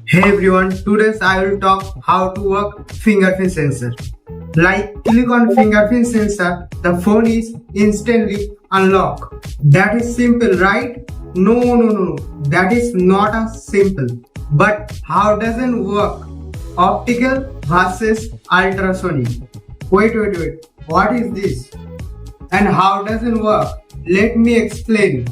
Hey everyone, today I will talk how to work fingerprint sensor. Like click on fingerprint sensor, the phone is instantly unlocked. That is simple, right? No. That is not a simple. But how doesn't work? Optical versus ultrasonic. Wait. What is this? And how doesn't work? Let me explain.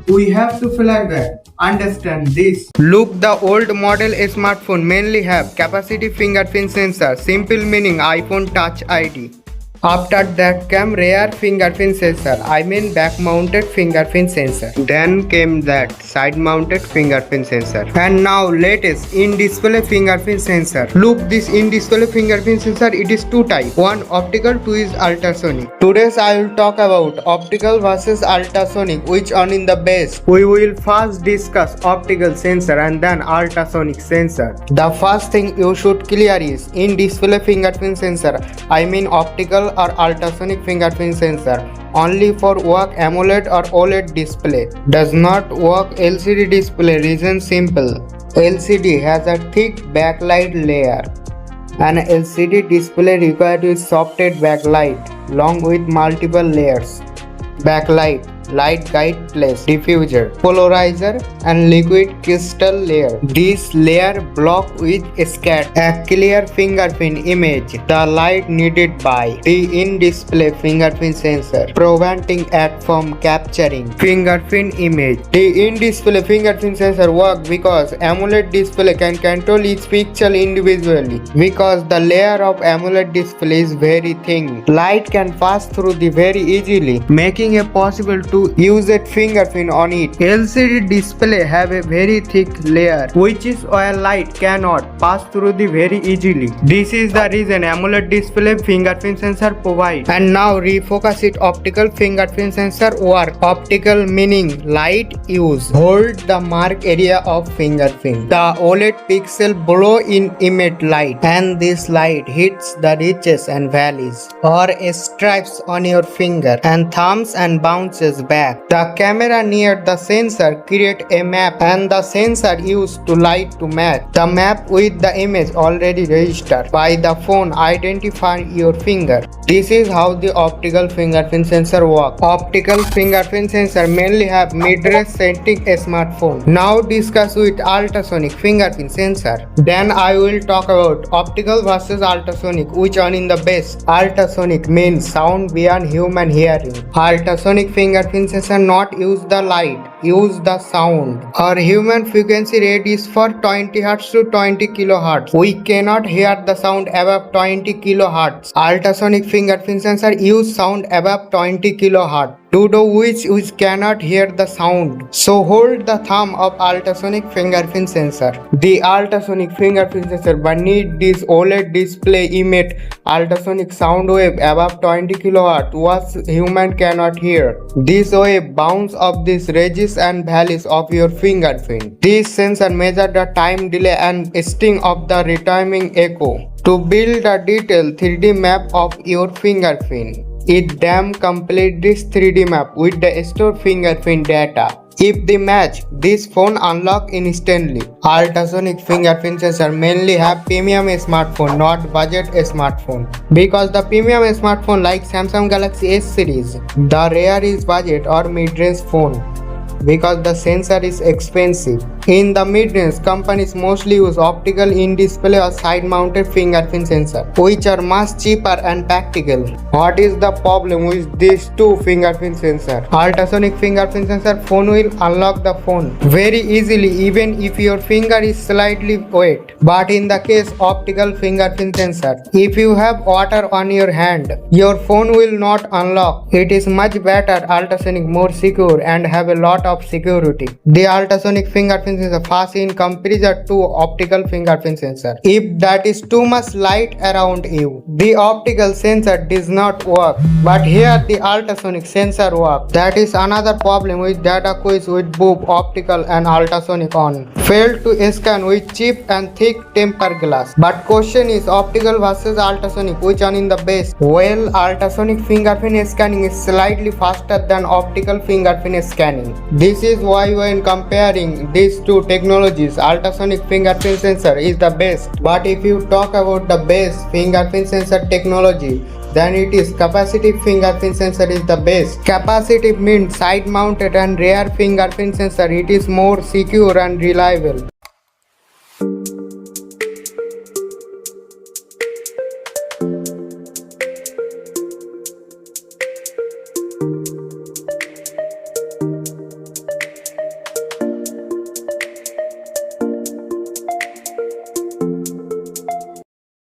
We have to flashback. Understand this. Look, the old model smartphone mainly have capacitive fingerprint sensor, simple meaning iPhone Touch ID. After that came rear fingerprint sensor, I mean back mounted fingerprint sensor. Then came that side mounted fingerprint sensor. And now latest in-display fingerprint sensor. Look, this in-display fingerprint sensor, it is two type. One optical, two is ultrasonic. Today I will talk about optical versus ultrasonic, which one in the best. We will first discuss optical sensor and then ultrasonic sensor. The first thing you should clear is in-display fingerprint sensor, I mean optical or ultrasonic fingerprint sensor only for work AMOLED or OLED display. Does not work LCD display. Reason simple. LCD has a thick backlight layer. An LCD display requires softed backlight along with multiple layers. Backlight, light guide place, diffuser, polarizer and liquid crystal layer. This layer block with a clear fingerprint image, the light needed by the in-display fingerprint sensor, preventing it from capturing fingerprint image. The in-display fingerprint sensor work because AMOLED display can control each pixel individually. Because the layer of AMOLED display is very thin, light can pass through the very easily, making it possible to use a fingerprint on it. LCD display have a very thick layer, which is why light cannot pass through the very easily. This is the reason AMOLED display fingerprint sensor provide. And now refocus it. Optical fingerprint sensor work. Optical meaning light use hold the mark area of fingerprint. The OLED pixel below in emit light, and this light hits the ridges and valleys or stripes on your finger and thumbs and bounces back. The camera near the sensor create a map and the sensor used to light to match the map with the image already registered by the phone identifying your finger. This is how the optical fingerprint sensor works. Optical fingerprint sensor mainly have mid-range setting a smartphone. Now discuss with ultrasonic fingerprint sensor. Then I will talk about optical versus ultrasonic, which one in the best. Ultrasonic means sound beyond human hearing. Ultrasonic fingerprint sensor not use the light, use the sound. Our human frequency rate is for 20 Hz to 20 kHz. We cannot hear the sound above 20 kHz. Ultrasonic fingerprint sensor use sound above 20 kHz. Due to which we cannot hear the sound. So hold the thumb of ultrasonic fingerprint sensor. The ultrasonic fingerprint sensor beneath this OLED display emit ultrasonic sound wave above 20 kHz what human cannot hear. This wave bounce off these ridges and valleys of your fingerprint. This sensor measure the time delay and sting of the retiming echo to build a detailed 3D map of your fingerprint. It then complete this 3D map with the stored fingerprint data. If they match, this phone unlock instantly. Ultrasonic fingerprint sensor mainly have premium smartphone, not budget smartphone. Because the premium smartphone like Samsung Galaxy S series, the rare is budget or mid-range phone. Because the sensor is expensive. In the mid-range, companies mostly use optical in-display or side-mounted fingerprint sensor, which are much cheaper and practical. What is the problem with these two fingerprint sensor? Ultrasonic fingerprint sensor phone will unlock the phone very easily even if your finger is slightly wet. But in the case optical fingerprint sensor, if you have water on your hand, your phone will not unlock. It is much better ultrasonic, more secure and have a lot of security. The ultrasonic fingerprint sensor fast in comparison to optical fingerprint sensor. If that is too much light around you, the optical sensor does not work. But here the ultrasonic sensor work. That is another problem with data quiz with both optical and ultrasonic on. Failed to scan with cheap and thick tempered glass. But question is optical versus ultrasonic, which one in the best? Well, ultrasonic fingerprint scanning is slightly faster than optical fingerprint scanning. This is why when comparing these two technologies, ultrasonic fingerprint sensor is the best. But if you talk about the best fingerprint sensor technology, then it is capacitive fingerprint sensor is the best. Capacitive means side mounted and rear fingerprint sensor. It is more secure and reliable.